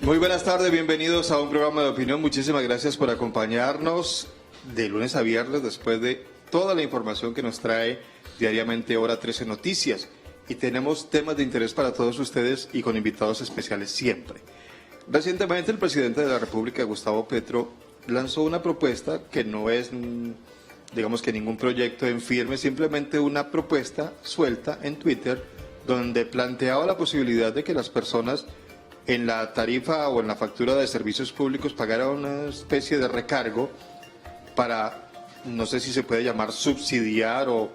Muy buenas tardes, bienvenidos a un programa de opinión. Muchísimas gracias por acompañarnos de lunes a viernes después de toda la información que nos trae diariamente Hora 13 Noticias. Y tenemos temas de interés para todos ustedes y con invitados especiales siempre. Recientemente el presidente de la República, Gustavo Petro, lanzó una propuesta que no es, digamos que ningún proyecto en firme, simplemente una propuesta suelta en Twitter donde planteaba la posibilidad de que las personas en la tarifa o en la factura de servicios públicos pagaran una especie de recargo para, no sé si se puede llamar subsidiar o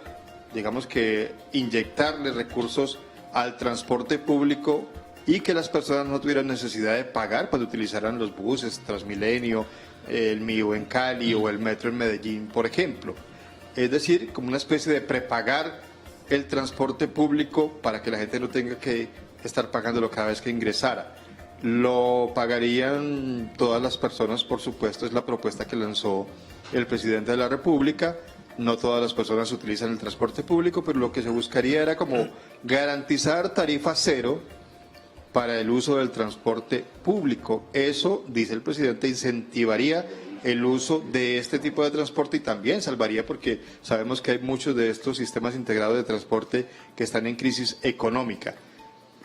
digamos que inyectarle recursos al transporte público y que las personas no tuvieran necesidad de pagar cuando utilizaran los buses, Transmilenio, el Mío en Cali o el Metro en Medellín, por ejemplo. Es decir, como una especie de prepagar el transporte público para que la gente no tenga que estar pagándolo cada vez que ingresara. Lo pagarían todas las personas, por supuesto, es la propuesta que lanzó el presidente de la República. No todas las personas utilizan el transporte público, pero lo que se buscaría era como garantizar tarifa cero para el uso del transporte público. Eso, dice el presidente, incentivaría el uso de este tipo de transporte y también salvaría, porque sabemos que hay muchos de estos sistemas integrados de transporte que están en crisis económica.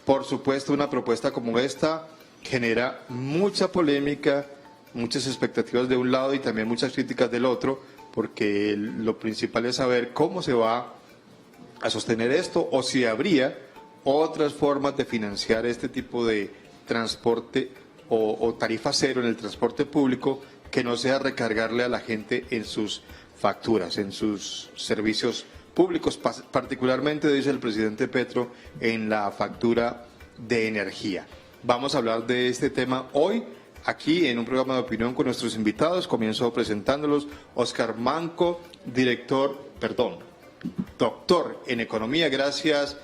Por supuesto, una propuesta como esta genera mucha polémica, muchas expectativas de un lado y también muchas críticas del otro, porque lo principal es saber cómo se va a sostener esto o si habría otras formas de financiar este tipo de transporte o tarifa cero en el transporte público que no sea recargarle a la gente en sus facturas, en sus servicios públicos, particularmente, dice el presidente Petro, en la factura de energía. Vamos a hablar de este tema hoy, aquí en un programa de opinión con nuestros invitados. Comienzo presentándolos. Óscar Manco, doctor en economía. Gracias,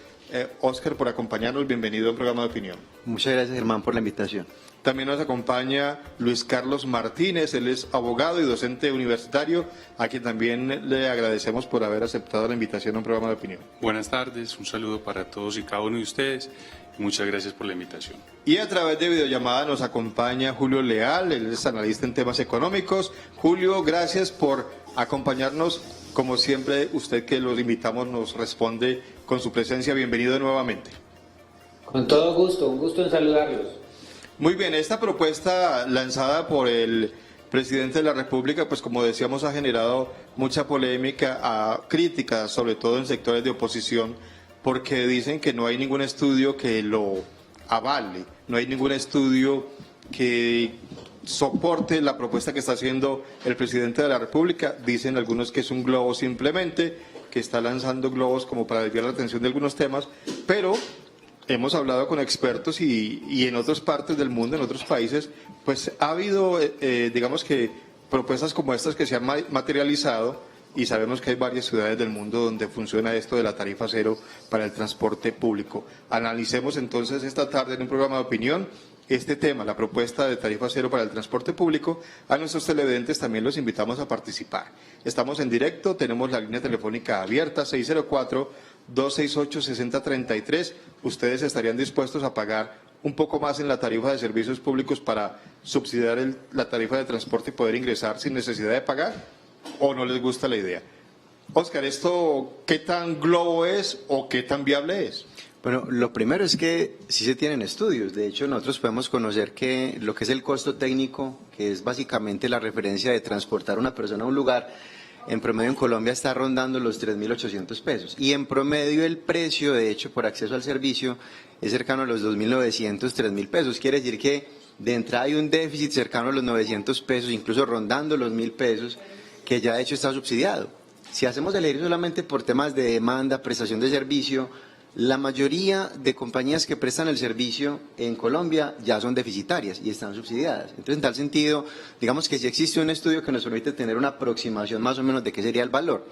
Óscar, por acompañarnos. Bienvenido a un programa de opinión. Muchas gracias, Germán, por la invitación. También nos acompaña Luis Carlos Martínez, él es abogado y docente universitario, a quien también le agradecemos por haber aceptado la invitación a un programa de opinión. Buenas tardes, un saludo para todos y cada uno de ustedes. Muchas gracias por la invitación. Y a través de videollamada nos acompaña Julio Leal, él es analista en temas económicos. Julio, gracias por acompañarnos. Como siempre, usted que los invitamos nos responde con su presencia. Bienvenido nuevamente. Con todo gusto, un gusto en saludarlos. Muy bien, esta propuesta lanzada por el presidente de la República, pues como decíamos, ha generado mucha polémica, críticas, sobre todo en sectores de oposición, porque dicen que no hay ningún estudio que lo avale, no hay ningún estudio que soporte la propuesta que está haciendo el presidente de la República. Dicen algunos que es un globo simplemente, que está lanzando globos como para desviar la atención de algunos temas, pero hemos hablado con expertos y en otras partes del mundo, en otros países, pues ha habido, digamos que, propuestas como estas que se han materializado y sabemos que hay varias ciudades del mundo donde funciona esto de la tarifa cero para el transporte público. Analicemos entonces esta tarde en un programa de opinión este tema, la propuesta de tarifa cero para el transporte público. A nuestros televidentes también los invitamos a participar. Estamos en directo, tenemos la línea telefónica abierta, 604-268-6033. ¿Ustedes estarían dispuestos a pagar un poco más en la tarifa de servicios públicos para subsidiar la tarifa de transporte y poder ingresar sin necesidad de pagar? ¿O no les gusta la idea? Óscar, ¿esto qué tan globo es o qué tan viable es? Bueno, lo primero es que sí se tienen estudios. De hecho, nosotros podemos conocer que lo que es el costo técnico, que es básicamente la referencia de transportar a una persona a un lugar, en promedio en Colombia está rondando los 3.800 pesos. Y en promedio el precio, de hecho, por acceso al servicio es cercano a los 2.900, 3.000 pesos. Quiere decir que de entrada hay un déficit cercano a los 900 pesos, incluso rondando los 1.000 pesos, que ya de hecho está subsidiado. Si hacemos el ejercicio solamente por temas de demanda, prestación de servicio, la mayoría de compañías que prestan el servicio en Colombia ya son deficitarias y están subsidiadas. Entonces, en tal sentido, digamos que sí existe un estudio que nos permite tener una aproximación más o menos de qué sería el valor.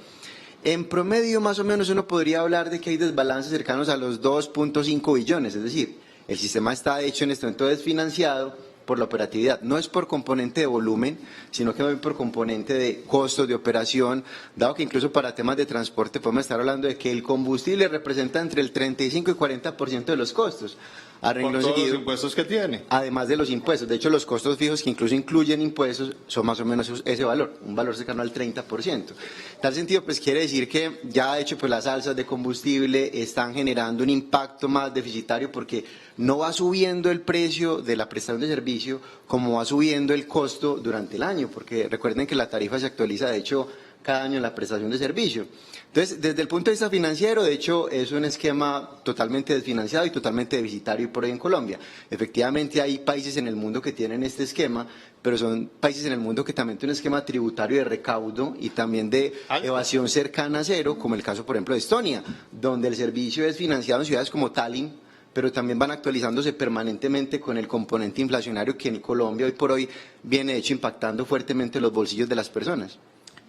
En promedio, más o menos, uno podría hablar de que hay desbalances cercanos a los 2.5 billones, es decir, el sistema está hecho en este momento desfinanciado por la operatividad. No es por componente de volumen, sino que por componente de costos de operación, dado que incluso para temas de transporte podemos estar hablando de que el combustible representa entre el 35 y 40% de los costos. A Por renglón todos los seguido, impuestos que tiene. además de los impuestos. De hecho, los costos fijos que incluso incluyen impuestos son más o menos ese valor, un valor cercano al 30%. En tal sentido, pues quiere decir que ya de hecho pues las alzas de combustible están generando un impacto más deficitario porque no va subiendo el precio de la prestación de servicio como va subiendo el costo durante el año, porque recuerden que la tarifa se actualiza de hecho cada año en la prestación de servicio. Entonces, desde el punto de vista financiero, de hecho, es un esquema totalmente desfinanciado y totalmente deficitario por hoy en Colombia. Efectivamente, hay países en el mundo que tienen este esquema, pero son países en el mundo que también tienen un esquema tributario de recaudo y también de evasión cercana a cero, como el caso, por ejemplo, de Estonia, donde el servicio es financiado en ciudades como Tallinn, pero también van actualizándose permanentemente con el componente inflacionario que en Colombia hoy por hoy viene, de hecho, impactando fuertemente los bolsillos de las personas.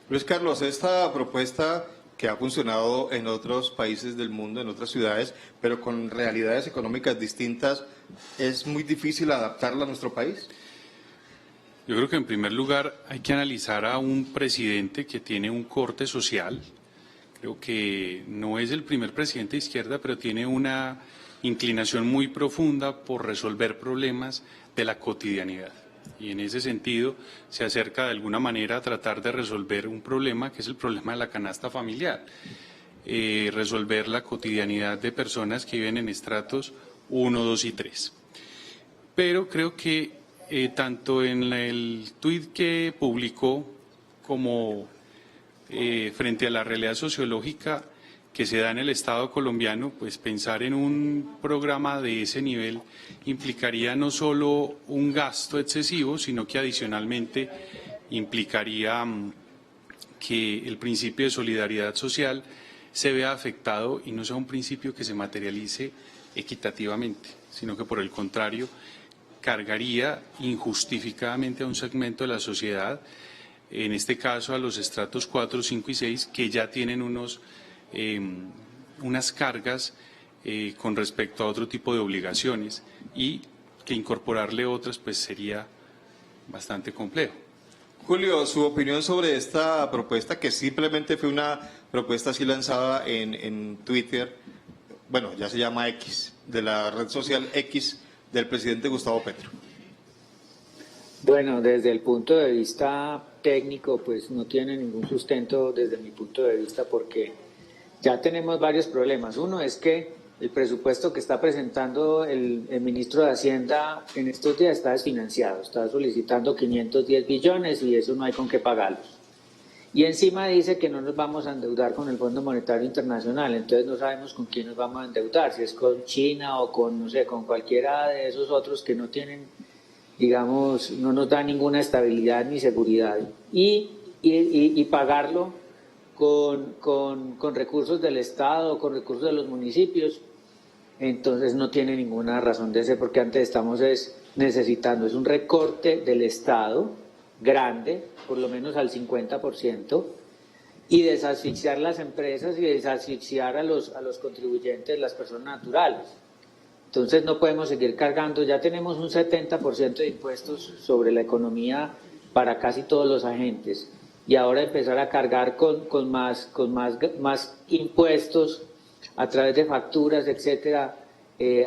Luis Carlos, esta propuesta que ha funcionado en otros países del mundo, en otras ciudades, pero con realidades económicas distintas, ¿es muy difícil adaptarla a nuestro país? Yo creo que en primer lugar hay que analizar a un presidente que tiene un corte social. Creo que no es el primer presidente de izquierda, pero tiene una inclinación muy profunda por resolver problemas de la cotidianidad. Y en ese sentido se acerca de alguna manera a tratar de resolver un problema que es el problema de la canasta familiar, resolver la cotidianidad de personas que viven en estratos 1, 2 y 3. Pero creo que tanto en el tuit que publicó como frente a la realidad sociológica que se da en el Estado colombiano, pues pensar en un programa de ese nivel implicaría no solo un gasto excesivo, sino que adicionalmente implicaría que el principio de solidaridad social se vea afectado y no sea un principio que se materialice equitativamente, sino que por el contrario cargaría injustificadamente a un segmento de la sociedad, en este caso a los estratos 4, 5 y 6, que ya tienen unas cargas con respecto a otro tipo de obligaciones y que incorporarle otras pues sería bastante complejo. Julio, su opinión sobre esta propuesta, que simplemente fue una propuesta así lanzada en Twitter, bueno, ya se llama X, de la red social X del presidente Gustavo Petro. Bueno, desde el punto de vista técnico, pues no tiene ningún sustento desde mi punto de vista porque ya tenemos varios problemas. Uno es que el presupuesto que está presentando el ministro de Hacienda en estos días está desfinanciado, está solicitando 510 billones y eso no hay con qué pagarlos. Y encima dice que no nos vamos a endeudar con el Fondo Monetario Internacional, entonces no sabemos con quién nos vamos a endeudar, si es con China o con, no sé, con cualquiera de esos otros que no tienen, digamos, no nos da ninguna estabilidad ni seguridad. Y pagarlo con recursos del Estado, con recursos de los municipios, entonces no tiene ninguna razón de ser, porque antes estamos necesitando, es un recorte del Estado grande, por lo menos al 50%, y desasfixiar las empresas y desasfixiar a los contribuyentes, las personas naturales. Entonces no podemos seguir cargando, ya tenemos un 70% de impuestos sobre la economía para casi todos los agentes, y ahora empezar a cargar con más impuestos a través de facturas, etcétera,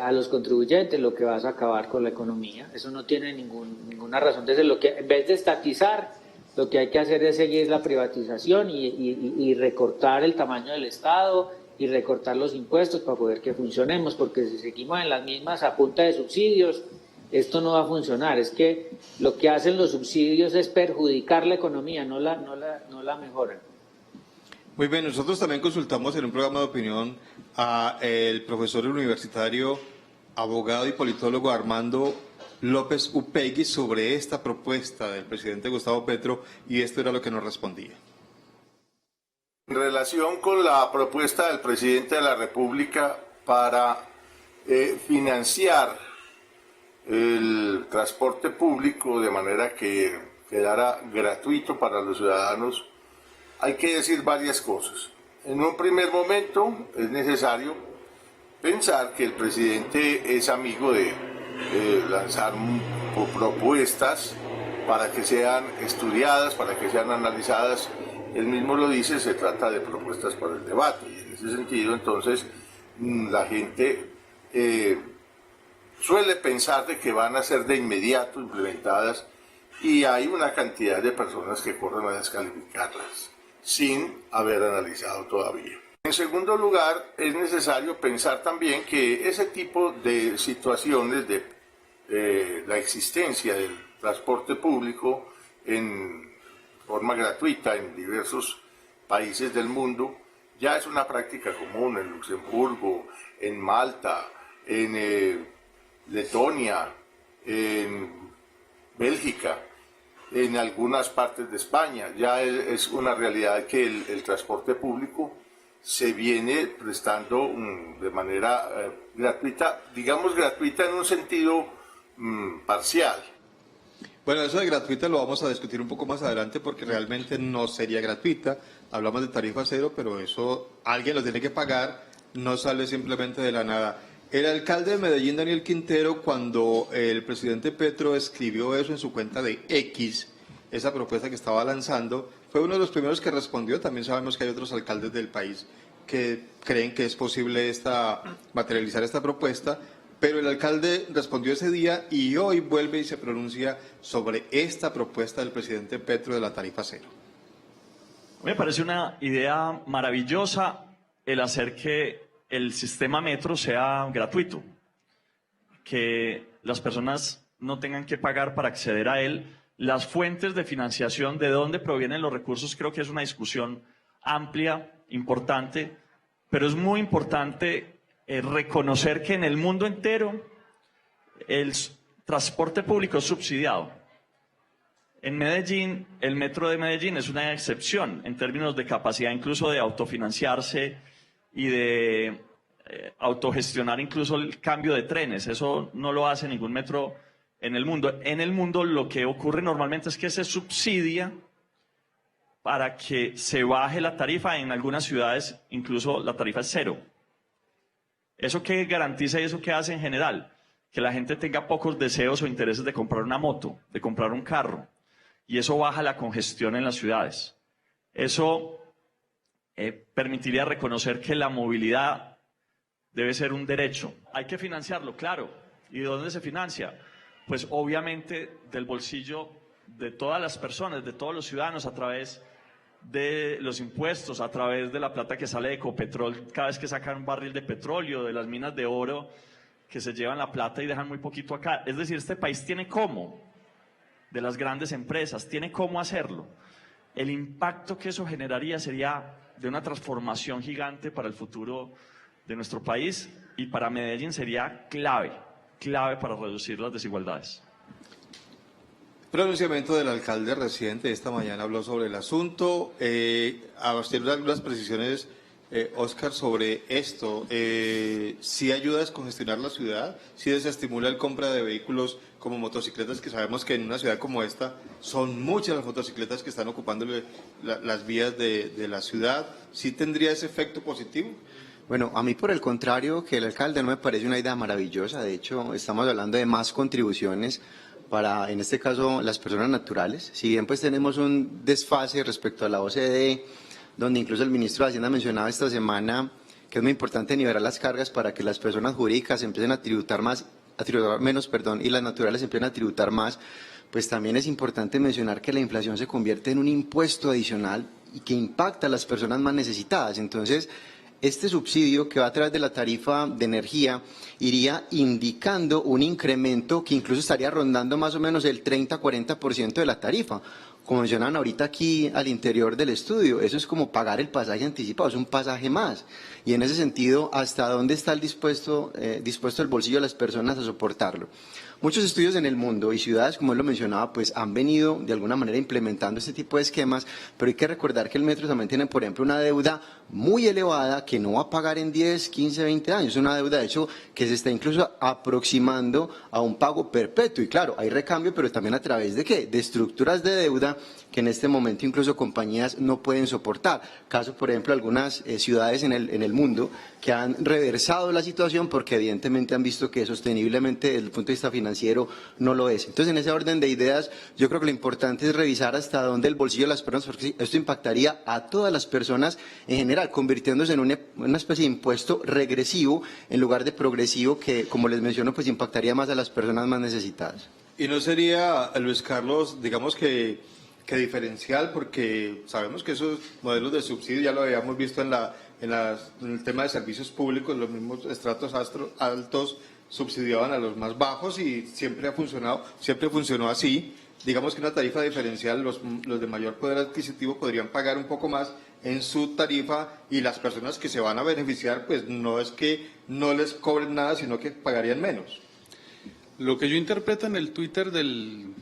a los contribuyentes, lo que vas a acabar con la economía. Eso no tiene ninguna razón de ser. Lo que, en vez de estatizar, lo que hay que hacer es seguir la privatización y recortar el tamaño del Estado y recortar los impuestos para poder que funcionemos, porque si seguimos en las mismas a punta de subsidios, esto no va a funcionar. Es que lo que hacen los subsidios es perjudicar la economía, no la mejoran. Muy bien, nosotros también consultamos en un programa de opinión a el profesor universitario, abogado y politólogo Armando López Upegui sobre esta propuesta del presidente Gustavo Petro y esto era lo que nos respondía. En relación con la propuesta del presidente de la República para financiar el transporte público de manera que quedara gratuito para los ciudadanos, hay que decir varias cosas. En un primer momento es necesario pensar que el presidente es amigo de lanzar propuestas para que sean estudiadas, para que sean analizadas. Él mismo lo dice, se trata de propuestas para el debate. Y en ese sentido, entonces, la gente suele pensar de que van a ser de inmediato implementadas y hay una cantidad de personas que corren a descalificarlas sin haber analizado todavía. En segundo lugar, es necesario pensar también que ese tipo de situaciones de la existencia del transporte público en forma gratuita en diversos países del mundo ya es una práctica común en Luxemburgo, en Malta, en Letonia, en Bélgica, en algunas partes de España. Ya es una realidad que el transporte público se viene prestando de manera gratuita, digamos gratuita en un sentido parcial. Bueno, eso de gratuita lo vamos a discutir un poco más adelante porque realmente no sería gratuita. Hablamos de tarifa cero, pero eso alguien lo tiene que pagar, no sale simplemente de la nada. El alcalde de Medellín, Daniel Quintero, cuando el presidente Petro escribió eso en su cuenta de X, esa propuesta que estaba lanzando, fue uno de los primeros que respondió. También sabemos que hay otros alcaldes del país que creen que es posible materializar esta propuesta, pero el alcalde respondió ese día y hoy vuelve y se pronuncia sobre esta propuesta del presidente Petro de la tarifa cero. Me parece una idea maravillosa el hacer que el sistema metro sea gratuito, que las personas no tengan que pagar para acceder a él. Las fuentes de financiación, de dónde provienen los recursos, creo que es una discusión amplia, importante, pero es muy importante reconocer que en el mundo entero el transporte público es subsidiado. En Medellín, el metro de Medellín es una excepción en términos de capacidad incluso de autofinanciarse y de autogestionar incluso el cambio de trenes. Eso no lo hace ningún metro en el mundo. En el mundo lo que ocurre normalmente es que se subsidia para que se baje la tarifa. En algunas ciudades incluso la tarifa es cero. ¿Eso qué garantiza y eso qué hace en general? Que la gente tenga pocos deseos o intereses de comprar una moto, de comprar un carro. Y eso baja la congestión en las ciudades. Eso permitiría reconocer que la movilidad debe ser un derecho. Hay que financiarlo, claro. ¿Y de dónde se financia? Pues obviamente del bolsillo de todas las personas, de todos los ciudadanos, a través de los impuestos, a través de la plata que sale de Ecopetrol cada vez que sacan un barril de petróleo, de las minas de oro que se llevan la plata y dejan muy poquito acá. Es decir, este país tiene cómo, de las grandes empresas, tiene cómo hacerlo. El impacto que eso generaría sería de una transformación gigante para el futuro de nuestro país y para Medellín sería clave para reducir las desigualdades. Pronunciamiento del alcalde reciente esta mañana habló sobre el asunto. A usted algunas precisiones, Óscar, sobre esto. ¿Sí ayuda a descongestionar la ciudad? ¿Sí desestimula el compra de vehículos como motocicletas, que sabemos que en una ciudad como esta son muchas las motocicletas que están ocupando las vías de la ciudad? ¿Sí tendría ese efecto positivo? Bueno, a mí por el contrario, que el alcalde no me parece una idea maravillosa. De hecho, estamos hablando de más contribuciones para, en este caso, las personas naturales. Si bien pues tenemos un desfase respecto a la OCDE, donde incluso el ministro de Hacienda mencionaba esta semana que es muy importante nivelar las cargas para que las personas jurídicas empiecen a tributar menos, y las naturales empiecen a tributar más, pues también es importante mencionar que la inflación se convierte en un impuesto adicional y que impacta a las personas más necesitadas. Entonces, este subsidio que va a través de la tarifa de energía iría indicando un incremento que incluso estaría rondando más o menos el 30-40% de la tarifa. Como mencionan ahorita aquí al interior del estudio, eso es como pagar el pasaje anticipado, es un pasaje más. Y en ese sentido, ¿hasta dónde está dispuesto el bolsillo de las personas a soportarlo? Muchos estudios en el mundo y ciudades, como él lo mencionaba, pues han venido de alguna manera implementando este tipo de esquemas, pero hay que recordar que el metro también tiene, por ejemplo, una deuda muy elevada que no va a pagar en 10, 15, 20 años. Es una deuda, de hecho, que se está incluso aproximando a un pago perpetuo. Y claro, hay recambio, pero también a través de ¿qué? De estructuras de deuda que en este momento incluso compañías no pueden soportar. Caso, por ejemplo, algunas ciudades en el del mundo que han reversado la situación porque evidentemente han visto que sosteniblemente desde el punto de vista financiero no lo es. Entonces, en ese orden de ideas, yo creo que lo importante es revisar hasta dónde el bolsillo de las personas, porque esto impactaría a todas las personas en general, convirtiéndose en una especie de impuesto regresivo en lugar de progresivo que, como les menciono, pues impactaría más a las personas más necesitadas. Y no sería, Luis Carlos, digamos que diferencial, porque sabemos que esos modelos de subsidio ya lo habíamos visto en el tema de servicios públicos, los mismos estratos altos subsidiaban a los más bajos y siempre funcionó así. Digamos que una tarifa diferencial, los de mayor poder adquisitivo podrían pagar un poco más en su tarifa y las personas que se van a beneficiar, pues no es que no les cobren nada, sino que pagarían menos. Lo que yo interpreto en el Twitter del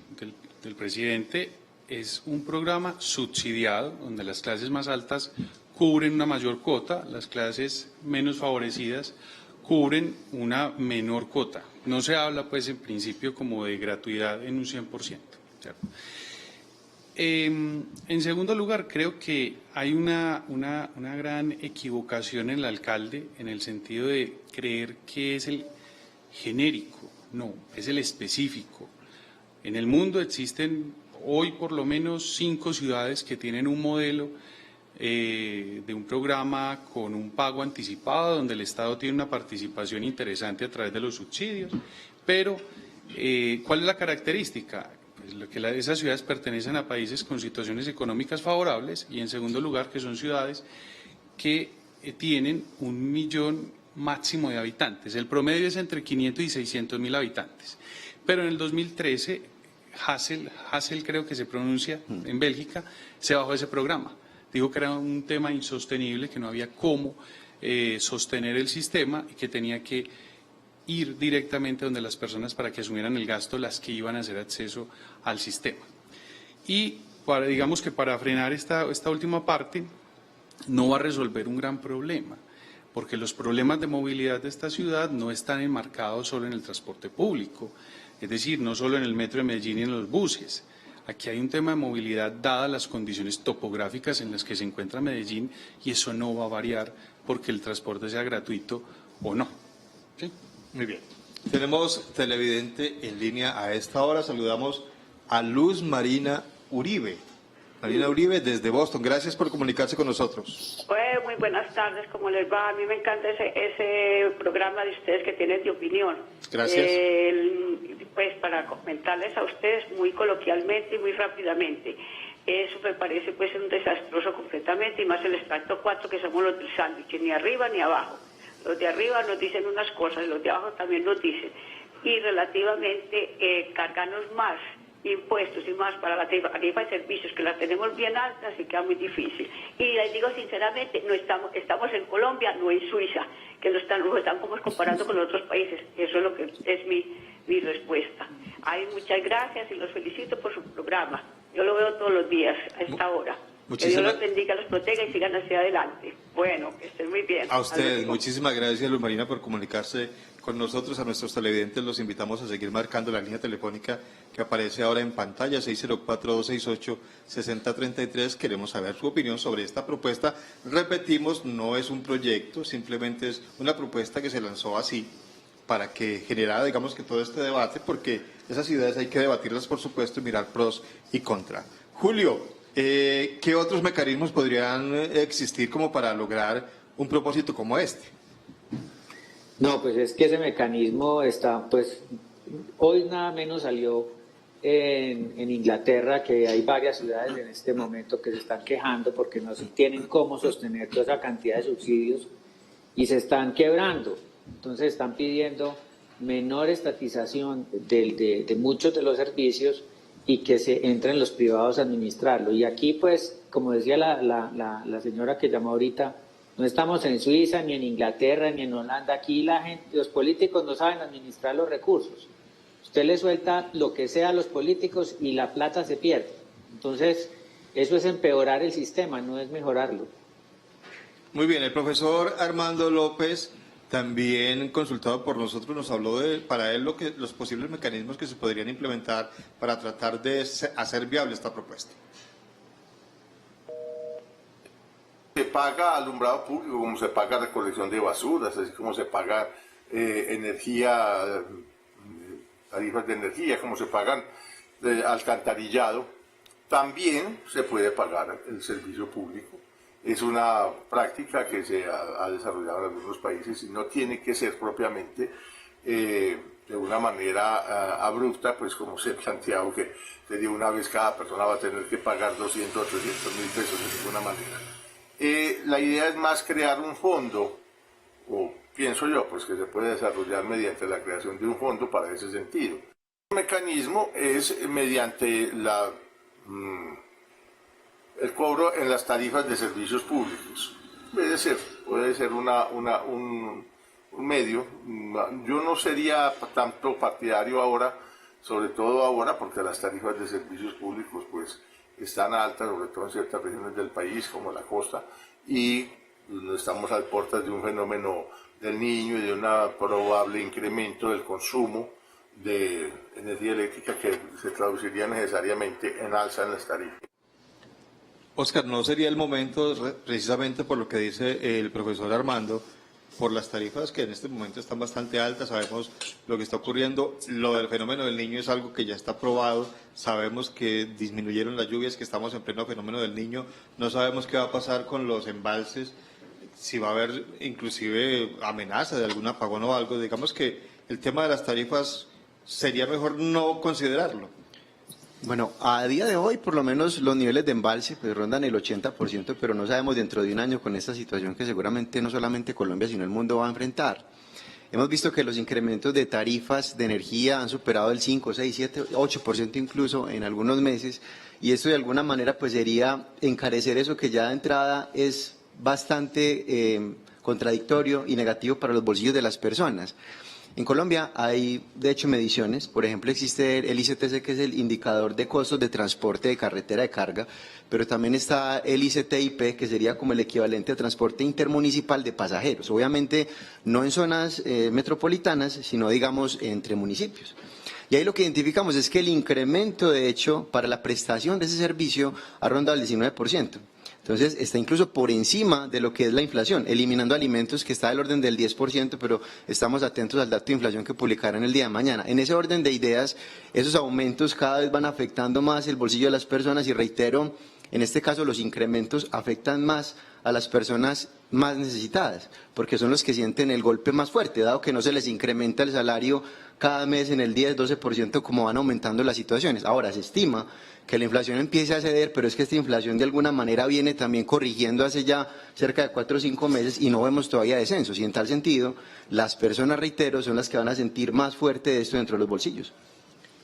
presidente es un programa subsidiado, donde las clases más altas cubren una mayor cuota, las clases menos favorecidas cubren una menor cuota. No se habla, pues, en principio como de gratuidad en un 100%. ¿Cierto? En segundo lugar, creo que hay una gran equivocación en el alcalde en el sentido de creer que es el genérico. No, es el específico. En el mundo existen hoy por lo menos 5 ciudades que tienen un modelo de un programa con un pago anticipado, donde el Estado tiene una participación interesante a través de los subsidios. Pero, ¿cuál es la característica? Pues que esas ciudades pertenecen a países con situaciones económicas favorables y, en segundo lugar, que son ciudades que tienen 1 millón máximo de habitantes. El promedio es entre 500 y 600 mil habitantes. Pero en el 2013, Hassel creo que se pronuncia, en Bélgica, se bajó ese programa. Dijo que era un tema insostenible, que no había cómo sostener el sistema y que tenía que ir directamente donde las personas para que asumieran el gasto las que iban a hacer acceso al sistema. Y digamos que para frenar esta última parte no va a resolver un gran problema, porque los problemas de movilidad de esta ciudad no están enmarcados solo en el transporte público, es decir, no solo en el metro de Medellín y en los buses. Aquí hay un tema de movilidad dadas las condiciones topográficas en las que se encuentra Medellín y eso no va a variar porque el transporte sea gratuito o no. ¿Sí? Muy bien. Tenemos televidente en línea a esta hora. Saludamos a Luz Marina Uribe. Marina Uribe desde Boston. Gracias por comunicarse con nosotros. Muy buenas tardes, ¿cómo les va? A mí me encanta ese programa de ustedes que tienen de opinión. Gracias. Pues para comentarles a ustedes muy coloquialmente y muy rápidamente, eso me parece pues un desastroso completamente, y más el extracto 4, que somos los del sándwich, ni arriba ni abajo. Los de arriba nos dicen unas cosas, los de abajo también nos dicen. Y relativamente cargarnos más impuestos y más para la tarifa de servicios, que la tenemos bien alta, así queda muy difícil. Y les digo sinceramente, no estamos en Colombia, no en Suiza, que nos están como comparando con otros países. Eso es lo que es mi respuesta. Muchas gracias y los felicito por su programa. Yo lo veo todos los días a esta hora. Que Dios los bendiga, los proteja y sigan hacia adelante. Bueno, que estén muy bien. A ustedes, muchísimas gracias, Luz Marina, por comunicarse con nosotros. A nuestros televidentes los invitamos a seguir marcando la línea telefónica que aparece ahora en pantalla, 604-268-6033. Queremos saber su opinión sobre esta propuesta. Repetimos, no es un proyecto, simplemente es una propuesta que se lanzó así para que generara, digamos, que todo este debate, porque esas ideas hay que debatirlas, por supuesto, y mirar pros y contra. Julio, ¿qué otros mecanismos podrían existir como para lograr un propósito como este? No, pues es que ese mecanismo está, pues, hoy nada menos salió en Inglaterra, que hay varias ciudades en este momento que se están quejando porque no tienen cómo sostener toda esa cantidad de subsidios y se están quebrando. Entonces están pidiendo menor estatización de muchos de los servicios y que se entren los privados a administrarlo. Y aquí, pues, como decía la señora que llamó ahorita, no estamos en Suiza, ni en Inglaterra, ni en Holanda. Aquí los políticos no saben administrar los recursos. Usted le suelta lo que sea a los políticos y la plata se pierde. Entonces, eso es empeorar el sistema, no es mejorarlo. Muy bien, el profesor Armando López, también consultado por nosotros, nos habló para él los posibles mecanismos que se podrían implementar para tratar de hacer viable esta propuesta. paga alumbrado público, como se paga recolección de basuras, así como se paga energía, tarifas de energía, como se pagan alcantarillado, también se puede pagar el servicio público. Es una práctica que se ha desarrollado en algunos países y no tiene que ser propiamente de una manera abrupta, pues como se ha planteado que de una vez cada persona va a tener que pagar 200 o 300 mil pesos de ninguna manera. La idea es más crear un fondo, o pienso yo, pues que se puede desarrollar mediante la creación de un fondo para ese sentido. El mecanismo es mediante el cobro en las tarifas de servicios públicos. Puede ser un medio. Yo no sería tanto partidario ahora, sobre todo ahora, porque las tarifas de servicios públicos pues están altas, sobre todo en ciertas regiones del país, como la costa, y estamos a puertas de un fenómeno del Niño y de un probable incremento del consumo de energía eléctrica que se traduciría necesariamente en alza en las tarifas. Oscar, ¿no sería el momento, precisamente por lo que dice el profesor Armando, por las tarifas que en este momento están bastante altas? Sabemos lo que está ocurriendo, lo del fenómeno del Niño es algo que ya está probado, sabemos que disminuyeron las lluvias, que estamos en pleno fenómeno del Niño, no sabemos qué va a pasar con los embalses, si va a haber inclusive amenaza de algún apagón o algo. Digamos que el tema de las tarifas sería mejor no considerarlo. Bueno, a día de hoy, por lo menos los niveles de embalse pues rondan el 80%, pero no sabemos dentro de un año con esta situación que seguramente no solamente Colombia, sino el mundo va a enfrentar. Hemos visto que los incrementos de tarifas de energía han superado el 5, 6, 7, 8% incluso en algunos meses, y esto de alguna manera pues sería encarecer eso que ya de entrada es bastante contradictorio y negativo para los bolsillos de las personas. En Colombia hay, de hecho, mediciones. Por ejemplo, existe el ICTC, que es el indicador de costos de transporte de carretera de carga, pero también está el ICTIP, que sería como el equivalente a transporte intermunicipal de pasajeros. Obviamente, no en zonas metropolitanas, sino, digamos, entre municipios. Y ahí lo que identificamos es que el incremento, de hecho, para la prestación de ese servicio ha rondado el 19%. Entonces, está incluso por encima de lo que es la inflación, eliminando alimentos, que está del orden del 10%, pero estamos atentos al dato de inflación que publicarán el día de mañana. En ese orden de ideas, esos aumentos cada vez van afectando más el bolsillo de las personas y, reitero, en este caso los incrementos afectan más a las personas más necesitadas, porque son los que sienten el golpe más fuerte, dado que no se les incrementa el salario cada mes en el 10-12% como van aumentando las situaciones. Ahora, se estima que la inflación empiece a ceder, pero es que esta inflación de alguna manera viene también corrigiendo hace ya cerca de 4 o 5 meses y no vemos todavía descensos. Y en tal sentido, las personas, reitero, son las que van a sentir más fuerte esto dentro de los bolsillos.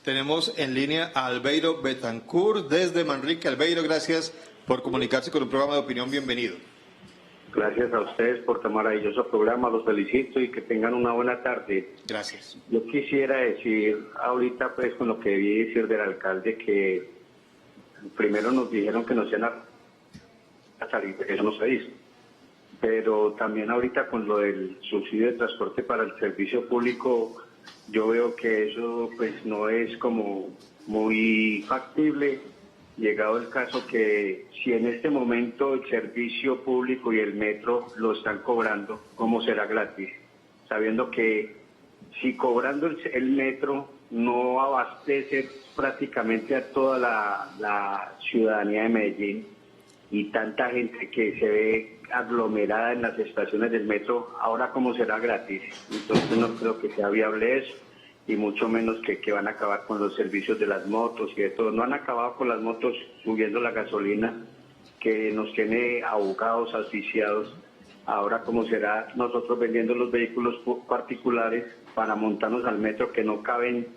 Tenemos en línea a Albeiro Betancourt desde Manrique. Albeiro, gracias por comunicarse con un programa de opinión. Bienvenido. Gracias a ustedes por este maravilloso programa, los felicito y que tengan una buena tarde. Gracias. Yo quisiera decir ahorita, pues, con lo que debí decir del alcalde, que primero nos dijeron que nos iban a salir, eso no se hizo. Pero también ahorita con lo del subsidio de transporte para el servicio público, yo veo que eso pues no es como muy factible, llegado el caso que si en este momento el servicio público y el metro lo están cobrando, ¿cómo será gratis? Sabiendo que si cobrando el metro no abastece prácticamente a toda la ciudadanía de Medellín y tanta gente que se ve aglomerada en las estaciones del metro, ahora cómo será gratis. Entonces no creo que sea viable eso, y mucho menos que van a acabar con los servicios de las motos y de todo. No han acabado con las motos subiendo la gasolina, que nos tiene ahogados, asfixiados. Ahora cómo será nosotros vendiendo los vehículos particulares para montarnos al metro, que no caben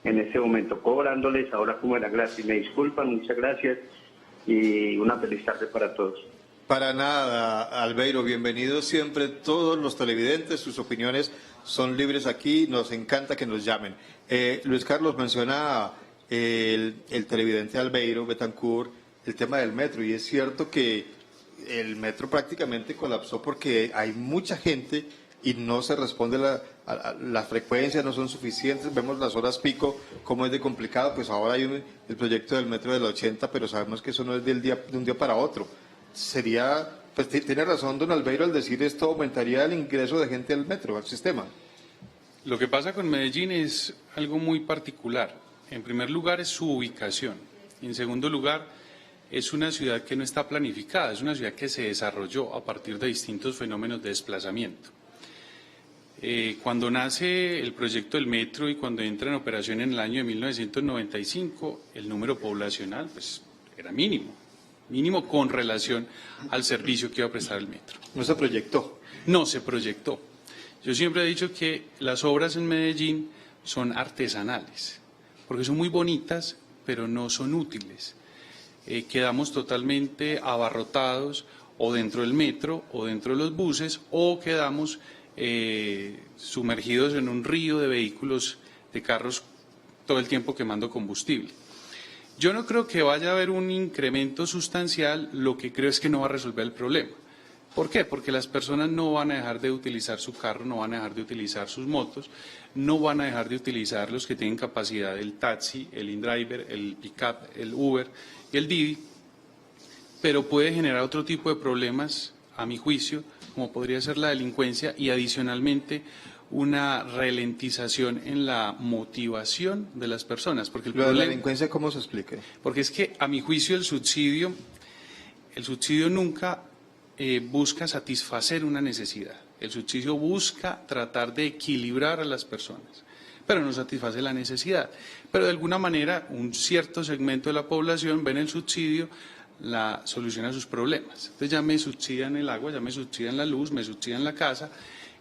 en este momento, cobrándoles ahora como era gratis. Me disculpan, muchas gracias y una feliz tarde para todos. Para nada, Albeiro, bienvenidos siempre todos los televidentes, sus opiniones son libres aquí, nos encanta que nos llamen. Luis Carlos menciona el televidente Albeiro Betancourt el tema del metro, y es cierto que el metro prácticamente colapsó porque hay mucha gente y no se responde, las frecuencias no son suficientes, vemos las horas pico, cómo es de complicado. Pues ahora hay el proyecto del metro del 80, pero sabemos que eso no es de un día para otro. Sería pues tiene razón don Albeiro al decir esto aumentaría el ingreso de gente al metro, al sistema. Lo que pasa con Medellín es algo muy particular. En primer lugar es su ubicación. En segundo lugar es una ciudad que no está planificada, es una ciudad que se desarrolló a partir de distintos fenómenos de desplazamiento. Cuando nace el proyecto del metro y cuando entra en operación en el año de 1995, el número poblacional pues, era mínimo con relación al servicio que iba a prestar el metro. ¿No se proyectó? No se proyectó. Yo siempre he dicho que las obras en Medellín son artesanales, porque son muy bonitas, pero no son útiles. Quedamos totalmente abarrotados o dentro del metro o dentro de los buses o quedamos sumergidos en un río de vehículos, de carros, todo el tiempo quemando combustible. Yo no creo que vaya a haber un incremento sustancial, lo que creo es que no va a resolver el problema. ¿Por qué? Porque las personas no van a dejar de utilizar su carro, no van a dejar de utilizar sus motos, no van a dejar de utilizar los que tienen capacidad, el taxi, el InDriver, el Pickup, el Uber y el Didi, pero puede generar otro tipo de problemas, a mi juicio, como podría ser la delincuencia y adicionalmente una ralentización en la motivación de las personas. Porque ¿Lo de la delincuencia cómo se explica? Porque es que, a mi juicio, el subsidio nunca busca satisfacer una necesidad. El subsidio busca tratar de equilibrar a las personas, pero no satisface la necesidad. Pero de alguna manera, un cierto segmento de la población ve en el subsidio la solución a sus problemas. Entonces ya me subsidian el agua, ya me subsidian la luz, me subsidian la casa,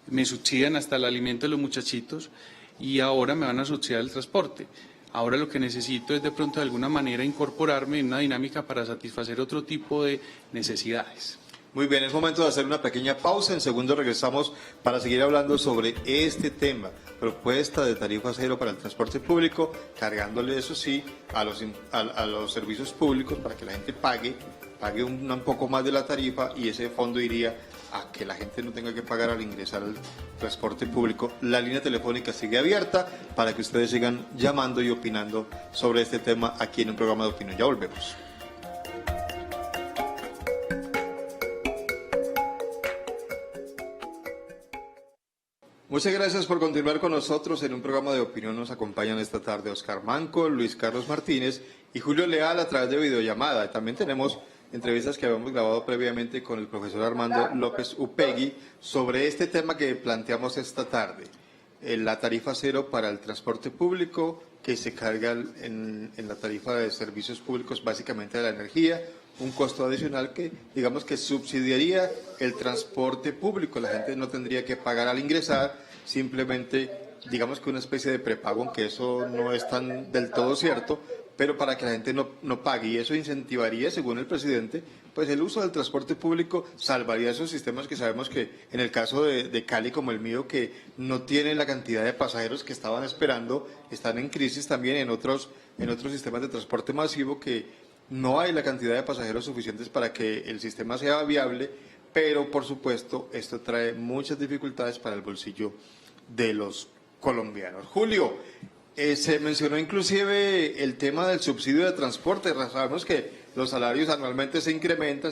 me subsidian hasta el alimento de los muchachitos y ahora me van a subsidiar el transporte. Ahora lo que necesito es de pronto de alguna manera incorporarme en una dinámica para satisfacer otro tipo de necesidades. Muy bien, es momento de hacer una pequeña pausa. En segundo regresamos para seguir hablando sobre este tema, propuesta de tarifa cero para el transporte público, cargándole eso sí a los servicios públicos para que la gente pague un poco más de la tarifa y ese fondo iría a que la gente no tenga que pagar al ingresar al transporte público. La línea telefónica sigue abierta para que ustedes sigan llamando y opinando sobre este tema aquí en un programa de opinión. Ya volvemos. Muchas gracias por continuar con nosotros en un programa de opinión. Nos acompañan esta tarde Oscar Manco, Luis Carlos Martínez y Julio Leal a través de videollamada. También tenemos entrevistas que habíamos grabado previamente con el profesor Armando López Upegui sobre este tema que planteamos esta tarde, la tarifa cero para el transporte público que se carga en la tarifa de servicios públicos, básicamente de la energía, un costo adicional que digamos que subsidiaría el transporte público. La gente no tendría que pagar al ingresar, simplemente digamos que una especie de prepago, aunque eso no es tan del todo cierto, pero para que la gente no pague, y eso incentivaría, según el presidente, pues el uso del transporte público, salvaría esos sistemas que sabemos que en el caso de Cali como el mío, que no tienen la cantidad de pasajeros que estaban esperando, están en crisis también en otros sistemas de transporte masivo que no hay la cantidad de pasajeros suficientes para que el sistema sea viable, pero por supuesto esto trae muchas dificultades para el bolsillo de los colombianos. Julio, se mencionó inclusive el tema del subsidio de transporte. Sabemos que los salarios anualmente se incrementa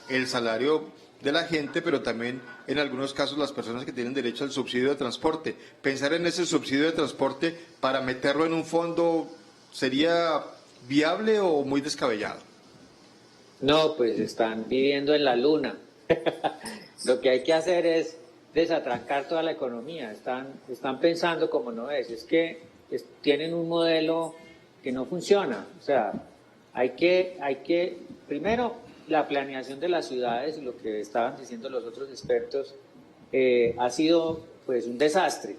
el salario de la gente, pero también en algunos casos las personas que tienen derecho al subsidio de transporte. Pensar en ese subsidio de transporte para meterlo en un fondo sería ¿viable o muy descabellado? No, pues están viviendo en la luna. Lo que hay que hacer es desatrancar toda la economía. Están pensando como no es que tienen un modelo que no funciona. O sea, hay que primero, la planeación de las ciudades, y lo que estaban diciendo los otros expertos, ha sido pues un desastre.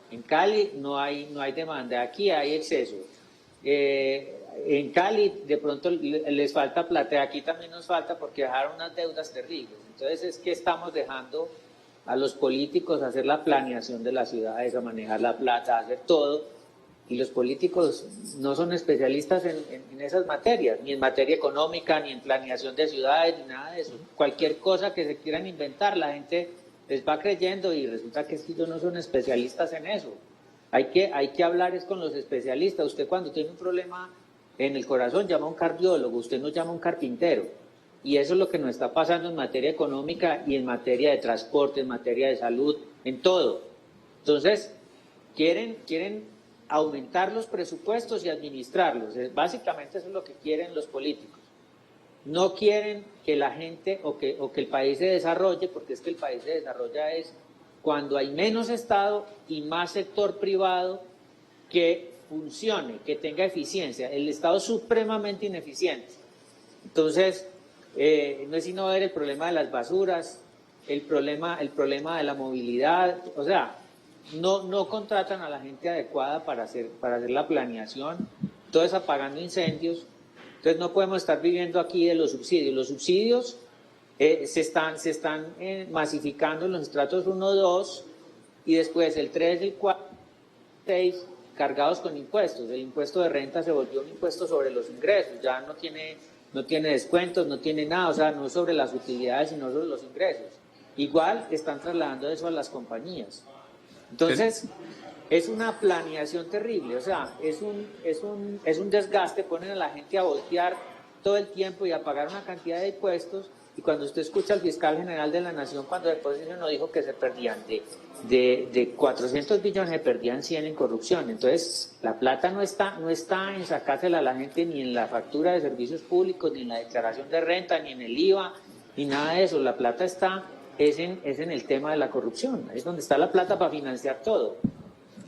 En Cali no hay demanda, aquí hay exceso. En Cali de pronto les falta plata, aquí también nos falta porque dejaron unas deudas terribles. Entonces es que estamos dejando a los políticos hacer la planeación de las ciudades, a manejar la plata, a hacer todo, y los políticos no son especialistas en esas materias, ni en materia económica, ni en planeación de ciudades, ni nada de eso. Cualquier cosa que se quieran inventar, la gente les va creyendo y resulta que ellos no son especialistas en eso. Hay que hablar es con los especialistas. Usted cuando tiene un problema en el corazón llama a un cardiólogo, usted no llama a un carpintero. Y eso es lo que nos está pasando en materia económica y en materia de transporte, en materia de salud, en todo. Entonces, quieren aumentar los presupuestos y administrarlos. Básicamente eso es lo que quieren los políticos. No quieren que la gente o que el país se desarrolle, porque es que el país se desarrolla es cuando hay menos Estado y más sector privado que funcione, que tenga eficiencia. El Estado es supremamente ineficiente. Entonces, no es sino ver el problema de las basuras, el problema de la movilidad, o sea, no contratan a la gente adecuada para hacer la planeación, todo es apagando incendios. Entonces no podemos estar viviendo aquí de los subsidios. Los subsidios se están masificando en los estratos 1, 2 y después el 3, el 4, el 6 cargados con impuestos. El impuesto de renta se volvió un impuesto sobre los ingresos, ya no tiene descuentos, no tiene nada, o sea, no sobre las utilidades, sino sobre los ingresos. Igual están trasladando eso a las compañías. Entonces, es una planeación terrible, o sea, es un desgaste, ponen a la gente a voltear todo el tiempo y a pagar una cantidad de impuestos, y cuando usted escucha al fiscal general de la Nación, cuando después nos dijo que se perdían de 400 billones, se perdían 100 en corrupción. Entonces, la plata no está en sacársela a la gente ni en la factura de servicios públicos, ni en la declaración de renta, ni en el IVA, ni nada de eso. La plata es en el tema de la corrupción, es donde está la plata para financiar todo.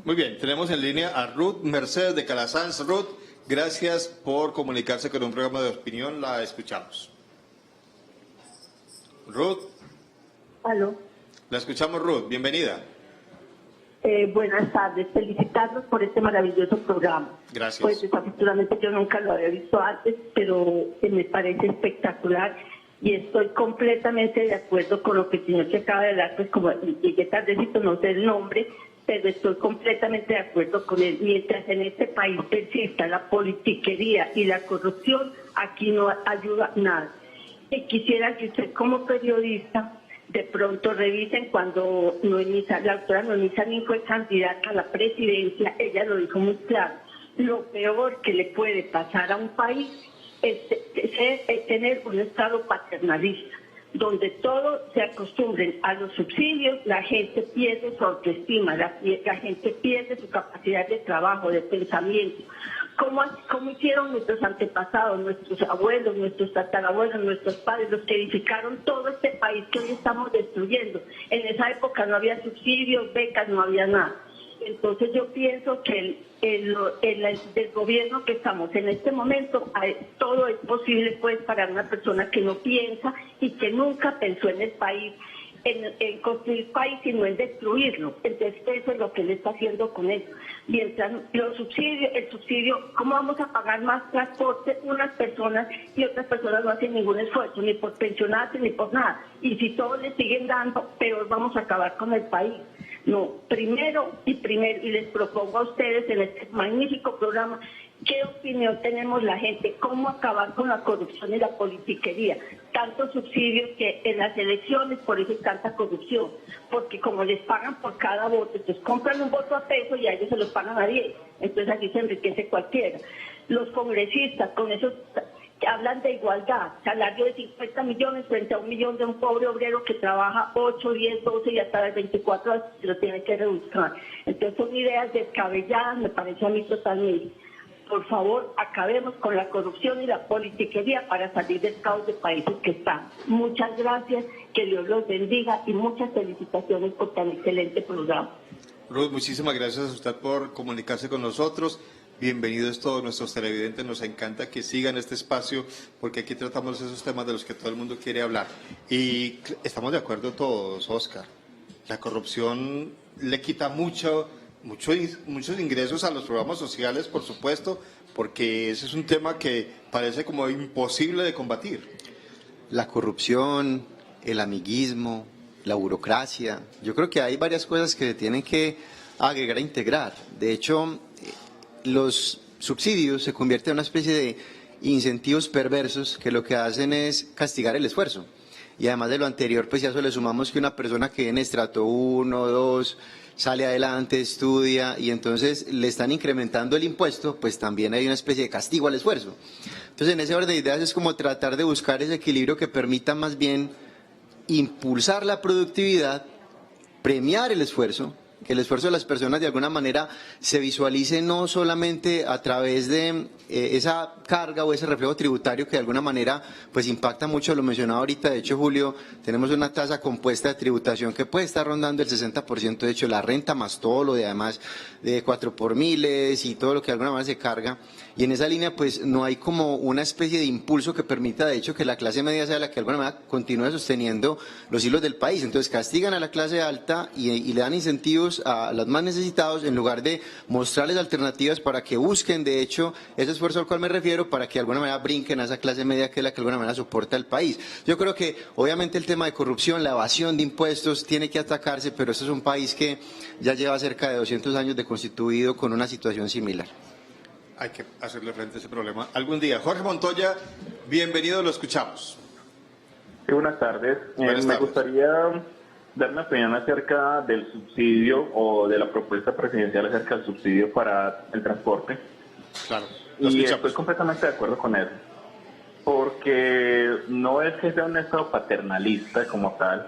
Muy bien, tenemos en línea a Ruth Mercedes de Calasanz. Ruth, gracias por comunicarse con un programa de opinión, la escuchamos. Ruth. Aló. La escuchamos, Ruth, bienvenida. Buenas tardes, felicitarlos por este maravilloso programa. Gracias. Pues desafortunadamente yo nunca lo había visto antes, pero me parece espectacular y estoy completamente de acuerdo con lo que el señor que acaba de dar, pues como llegué tardecito, no sé el nombre, pero estoy completamente de acuerdo con él. Mientras en este país persista la politiquería y la corrupción, aquí no ayuda nada. Y quisiera que usted como periodista de pronto revisen cuando la doctora Noemí Samín fue candidata a la presidencia, ella lo dijo muy claro, lo peor que le puede pasar a un país es tener un Estado paternalista, donde todos se acostumbren a los subsidios, la gente pierde su autoestima, la gente pierde su capacidad de trabajo, de pensamiento. ¿Cómo hicieron nuestros antepasados, nuestros abuelos, nuestros tatarabuelos, nuestros padres, los que edificaron todo este país que hoy estamos destruyendo? En esa época no había subsidios, becas, no había nada. Entonces yo pienso que del gobierno que estamos en este momento, todo es posible pues para una persona que no piensa y que nunca pensó en el país, en construir país, sino en destruirlo. Entonces eso es lo que él está haciendo con eso. Mientras el subsidio, ¿cómo vamos a pagar más transporte unas personas y otras personas no hacen ningún esfuerzo, ni por pensionarse ni por nada? Y si todos le siguen dando, peor vamos a acabar con el país. No, primero, y les propongo a ustedes en este magnífico programa, ¿qué opinión tenemos la gente? ¿Cómo acabar con la corrupción y la politiquería? Tantos subsidios que en las elecciones, por eso hay tanta corrupción, porque como les pagan por cada voto, entonces compran un voto a peso y a ellos se los pagan a 10, entonces aquí se enriquece cualquiera. Los congresistas, con esos que hablan de igualdad, salario de 50 millones frente a 1 millón de un pobre obrero que trabaja 8, 10, 12 y hasta las 24 horas se lo tiene que rebuscar. Entonces son ideas descabelladas, me parece a mí totalmente. Por favor, acabemos con la corrupción y la politiquería para salir del caos de países que están. Muchas gracias, que Dios los bendiga y muchas felicitaciones por tan excelente programa. Ruth, muchísimas gracias a usted por comunicarse con nosotros. Bienvenidos todos nuestros televidentes, nos encanta que sigan este espacio porque aquí tratamos esos temas de los que todo el mundo quiere hablar. Y estamos de acuerdo todos, Oscar. La corrupción le quita muchos ingresos a los programas sociales, por supuesto, porque ese es un tema que parece como imposible de combatir. La corrupción, el amiguismo, la burocracia, yo creo que hay varias cosas que se tienen que agregar e integrar. De hecho, los subsidios se convierten en una especie de incentivos perversos que lo que hacen es castigar el esfuerzo. y además de lo anterior, pues ya eso le sumamos que una persona que viene estrato 1, 2, sale adelante, estudia y entonces le están incrementando el impuesto, pues también hay una especie de castigo al esfuerzo. Entonces en ese orden de ideas es como tratar de buscar ese equilibrio que permita más bien impulsar la productividad, premiar el esfuerzo, que el esfuerzo de las personas de alguna manera se visualice no solamente a través de esa carga o ese reflejo tributario que de alguna manera pues impacta mucho, lo mencionaba ahorita, de hecho Julio, tenemos una tasa compuesta de tributación que puede estar rondando el 60%, de hecho la renta más todo lo de además de 4 por miles y todo lo que de alguna manera se carga, y en esa línea pues no hay como una especie de impulso que permita de hecho que la clase media sea la que de alguna manera continúe sosteniendo los hilos del país. Entonces castigan a la clase alta y le dan incentivos a los más necesitados en lugar de mostrarles alternativas para que busquen de hecho ese esfuerzo al cual me refiero, para que de alguna manera brinquen a esa clase media que es la que de alguna manera soporta el país. Yo creo que obviamente el tema de corrupción, la evasión de impuestos tiene que atacarse, pero este es un país que ya lleva cerca de 200 años de constituido con una situación similar. Hay que hacerle frente a ese problema algún día. Jorge Montoya, bienvenido, lo escuchamos. Sí, buenas tardes. Buenas tardes. Me gustaría dar una opinión acerca del subsidio o de la propuesta presidencial acerca del subsidio para el transporte. Claro. Y estoy completamente de acuerdo con eso, porque no es que sea un Estado paternalista como tal,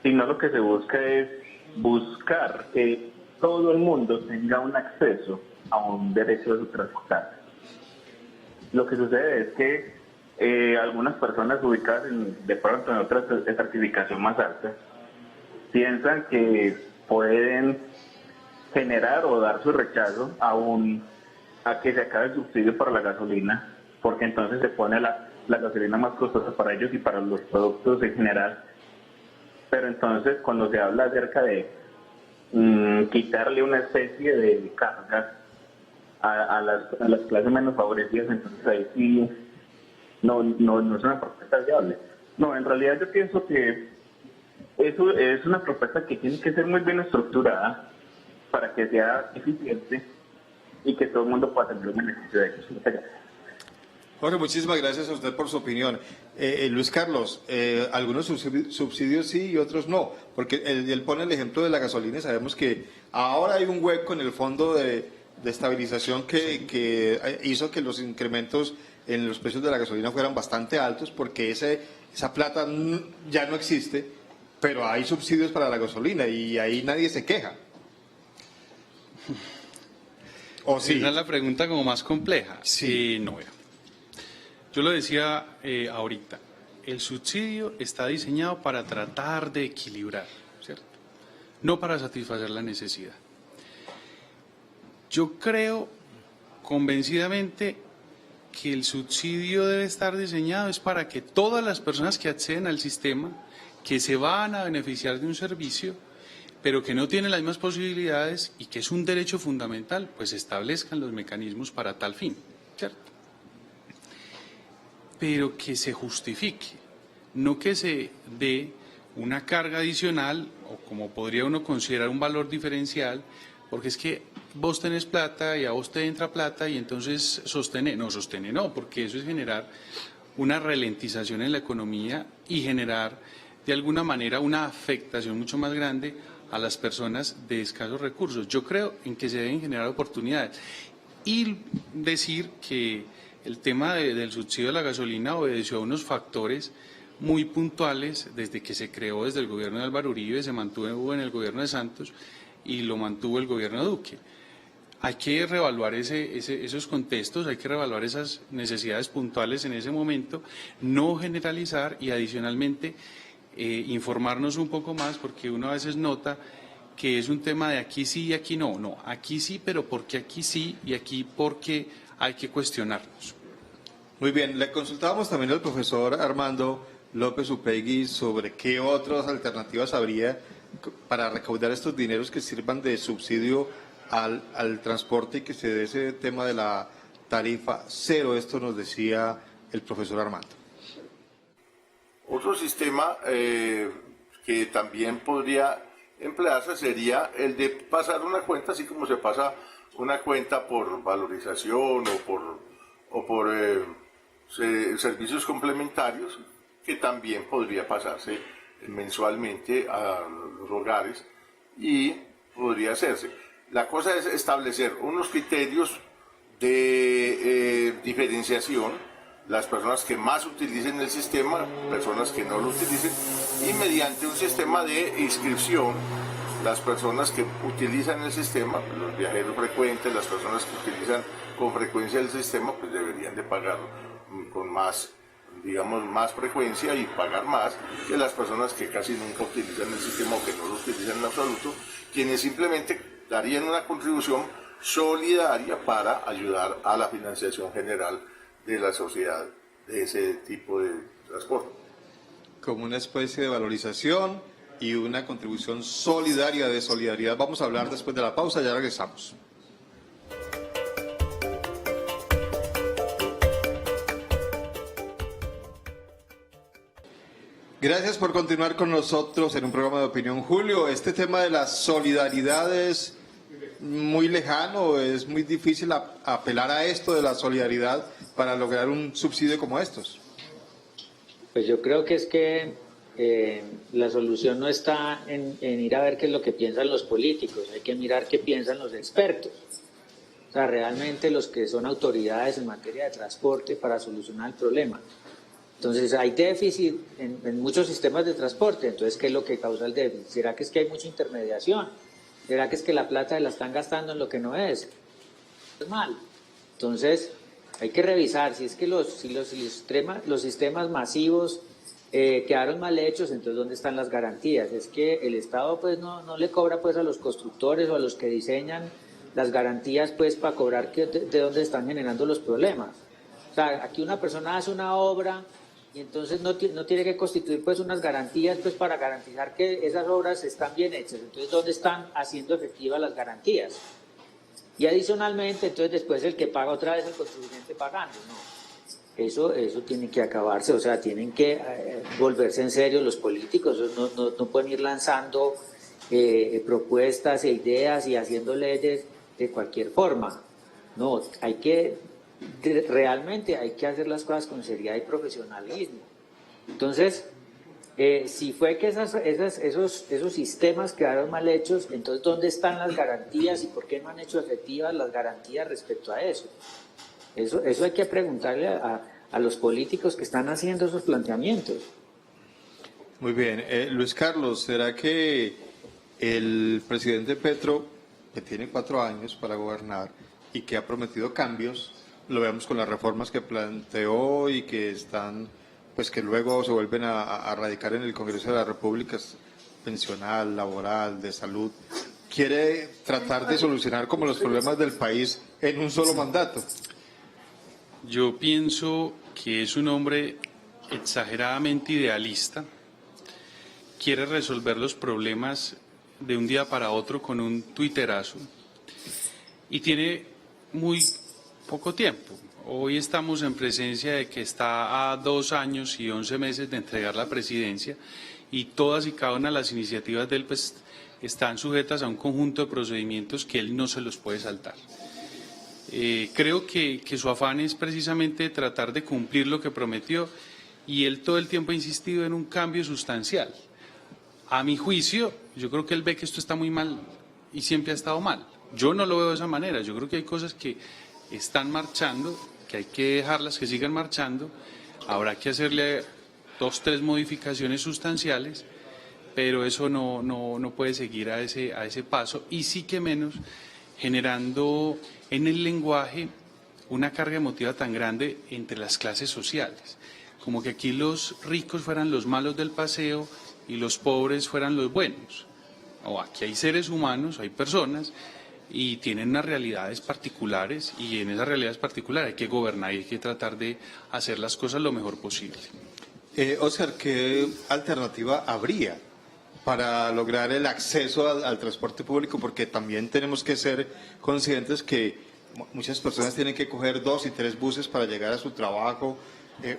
sino lo que se busca es buscar que todo el mundo tenga un acceso a un derecho de transportarse. Lo que sucede es que algunas personas ubicadas de pronto en otra certificación más alta piensan que pueden generar o dar su rechazo a que se acabe el subsidio para la gasolina, porque entonces se pone la gasolina más costosa para ellos y para los productos en general. Pero entonces cuando se habla acerca de quitarle una especie de cargas a las clases menos favorecidas, entonces ahí sí no es una propuesta viable. No, en realidad yo pienso que eso es una propuesta que tiene que ser muy bien estructurada para que sea eficiente y que todo el mundo pueda tener un beneficio de ello. Jorge, muchísimas gracias a usted por su opinión. Luis Carlos, algunos subsidios sí y otros no, porque él pone el ejemplo de la gasolina. Sabemos que ahora hay un hueco en el fondo de estabilización que hizo que los incrementos en los precios de la gasolina fueran bastante altos, porque esa plata ya no existe, pero hay subsidios para la gasolina y ahí nadie se queja. ¿O sí? Esa es la pregunta como más compleja. Sí. No, yo lo decía ahorita, el subsidio está diseñado para tratar de equilibrar, ¿cierto? No para satisfacer la necesidad. Yo creo convencidamente que el subsidio debe estar diseñado es para que todas las personas que acceden al sistema, que se van a beneficiar de un servicio, pero que no tienen las mismas posibilidades y que es un derecho fundamental, pues establezcan los mecanismos para tal fin, ¿cierto? Pero que se justifique, no que se dé una carga adicional o como podría uno considerar un valor diferencial, porque es que vos tenés plata y a vos te entra plata y entonces sostener no, porque eso es generar una ralentización en la economía y generar de alguna manera una afectación mucho más grande a las personas de escasos recursos. Yo creo en que se deben generar oportunidades y decir que el tema del subsidio de la gasolina obedeció a unos factores muy puntuales desde que se creó desde el gobierno de Álvaro Uribe, se mantuvo en el gobierno de Santos y lo mantuvo el gobierno de Duque. Hay que reevaluar esos contextos, hay que reevaluar esas necesidades puntuales en ese momento, no generalizar y adicionalmente informarnos un poco más, porque uno a veces nota que es un tema de aquí sí y aquí no. No, aquí sí, pero porque aquí sí y aquí porque hay que cuestionarnos. Muy bien, le consultábamos también al profesor Armando López Upegui sobre qué otras alternativas habría para recaudar estos dineros que sirvan de subsidio al transporte y que se dé ese tema de la tarifa cero. Esto nos decía el profesor Armando. Otro sistema que también podría emplearse sería el de pasar una cuenta, así como se pasa una cuenta por valorización o por servicios complementarios, que también podría pasarse mensualmente a los hogares y podría hacerse. La cosa es establecer unos criterios de diferenciación, las personas que más utilicen el sistema, personas que no lo utilicen, y mediante un sistema de inscripción, las personas que utilizan el sistema, los viajeros frecuentes, las personas que utilizan con frecuencia el sistema, pues deberían de pagar con más, digamos, más frecuencia y pagar más que las personas que casi nunca utilizan el sistema o que no lo utilizan en absoluto, quienes simplemente darían una contribución solidaria para ayudar a la financiación general de la sociedad de ese tipo de transporte. Como una especie de valorización y una contribución solidaria de solidaridad. Vamos a hablar después de la pausa, ya regresamos. Gracias por continuar con nosotros en un programa de opinión. Julio, este tema de la solidaridad es muy lejano, es muy difícil apelar a esto de la solidaridad para lograr un subsidio como estos. Pues yo creo que es que la solución no está en ir a ver qué es lo que piensan los políticos, hay que mirar qué piensan los expertos. O sea, realmente los que son autoridades en materia de transporte para solucionar el problema. Entonces hay déficit en muchos sistemas de transporte, entonces ¿qué es lo que causa el déficit? ¿Será que es que hay mucha intermediación? ¿Será que es que la plata la están gastando en lo que no es? Es mal. Entonces hay que revisar si es que los sistemas masivos quedaron mal hechos, entonces ¿dónde están las garantías? Es que el Estado pues no le cobra pues a los constructores o a los que diseñan las garantías pues para cobrar de dónde están generando los problemas. O sea, aquí una persona hace una obra y entonces no tiene que constituir pues unas garantías pues para garantizar que esas obras están bien hechas. Entonces, ¿dónde están haciendo efectivas las garantías? Y adicionalmente, entonces después el que paga otra vez el contribuyente pagando, ¿no? Eso tiene que acabarse, o sea, tienen que volverse en serio los políticos, no pueden ir lanzando propuestas e ideas y haciendo leyes de cualquier forma. No, realmente hay que hacer las cosas con seriedad y profesionalismo. Entonces, si fue que esos sistemas quedaron mal hechos, entonces ¿dónde están las garantías y por qué no han hecho efectivas las garantías respecto a eso? Eso hay que preguntarle a los políticos que están haciendo esos planteamientos. Muy bien. Luis Carlos, ¿será que el presidente Petro, que tiene 4 años para gobernar y que ha prometido cambios, lo vemos con las reformas que planteó y que están, pues que luego se vuelven a radicar en el Congreso de la República, pensional, laboral, de salud, quiere tratar de solucionar como los problemas del país en un solo mandato? Yo pienso que es un hombre exageradamente idealista, quiere resolver los problemas de un día para otro con un tuiterazo y tiene muy poco tiempo. Hoy estamos en presencia de que está a 2 años y 11 meses de entregar la presidencia y todas y cada una de las iniciativas de él pues están sujetas a un conjunto de procedimientos que él no se los puede saltar. Creo que su afán es precisamente tratar de cumplir lo que prometió y él todo el tiempo ha insistido en un cambio sustancial. A mi juicio, yo creo que él ve que esto está muy mal y siempre ha estado mal. Yo no lo veo de esa manera, yo creo que hay cosas que están marchando, que hay que dejarlas que sigan marchando, habrá que hacerle 2 o 3 modificaciones sustanciales, pero eso no puede seguir a ese paso y sí que menos generando en el lenguaje una carga emotiva tan grande entre las clases sociales, como que aquí los ricos fueran los malos del paseo y los pobres fueran los buenos. O aquí hay seres humanos, hay personas y tienen unas realidades particulares y en esas realidades particulares hay que gobernar y hay que tratar de hacer las cosas lo mejor posible. Óscar, ¿qué alternativa habría para lograr el acceso al transporte público? Porque también tenemos que ser conscientes que muchas personas tienen que coger 2 y 3 buses para llegar a su trabajo,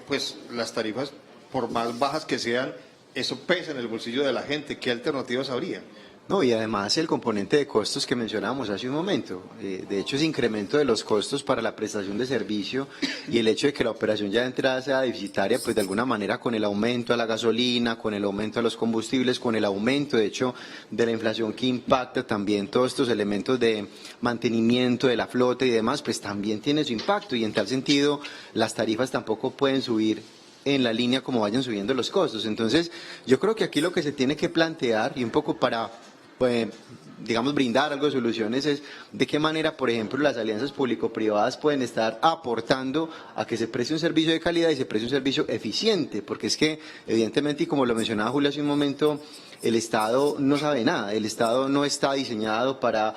pues las tarifas, por más bajas que sean, eso pesa en el bolsillo de la gente. ¿Qué alternativas habría? No, y además el componente de costos que mencionábamos hace un momento. De hecho, ese incremento de los costos para la prestación de servicio y el hecho de que la operación ya de entrada sea deficitaria, pues de alguna manera con el aumento a la gasolina, con el aumento a los combustibles, con el aumento, de hecho, de la inflación que impacta también todos estos elementos de mantenimiento de la flota y demás, pues también tiene su impacto y en tal sentido las tarifas tampoco pueden subir en la línea como vayan subiendo los costos. Entonces, yo creo que aquí lo que se tiene que plantear y un poco para digamos, brindar algo de soluciones es de qué manera, por ejemplo, las alianzas público-privadas pueden estar aportando a que se preste un servicio de calidad y se preste un servicio eficiente, porque es que, evidentemente, y como lo mencionaba Julio hace un momento, el Estado no sabe nada, el Estado no está diseñado para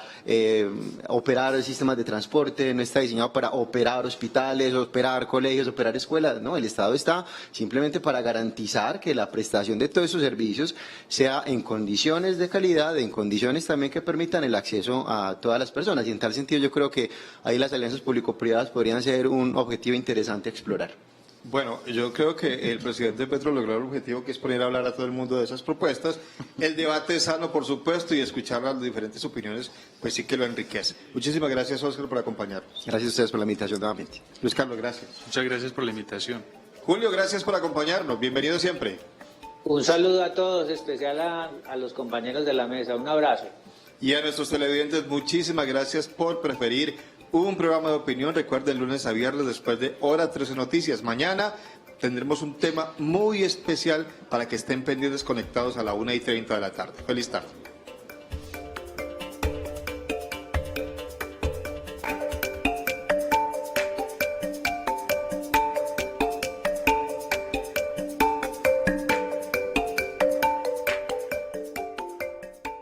operar sistemas de transporte, no está diseñado para operar hospitales, operar colegios, operar escuelas, no, el Estado está simplemente para garantizar que la prestación de todos esos servicios sea en condiciones de calidad, en condiciones también que permitan el acceso a todas las personas y en tal sentido yo creo que ahí las alianzas público-privadas podrían ser un objetivo interesante a explorar. Bueno, yo creo que el presidente Petro logró el objetivo que es poner a hablar a todo el mundo de esas propuestas. El debate es sano, por supuesto, y escuchar las diferentes opiniones, pues sí que lo enriquece. Muchísimas gracias, Óscar, por acompañarnos. Gracias a ustedes por la invitación nuevamente. Luis Carlos, gracias. Muchas gracias por la invitación. Julio, gracias por acompañarnos. Bienvenido siempre. Un saludo a todos, especial a los compañeros de la mesa. Un abrazo. Y a nuestros televidentes, muchísimas gracias por preferir un programa de opinión. Recuerden, lunes a viernes después de Hora 13 Noticias. Mañana tendremos un tema muy especial para que estén pendientes conectados a la 1:30 de la tarde. Feliz tarde.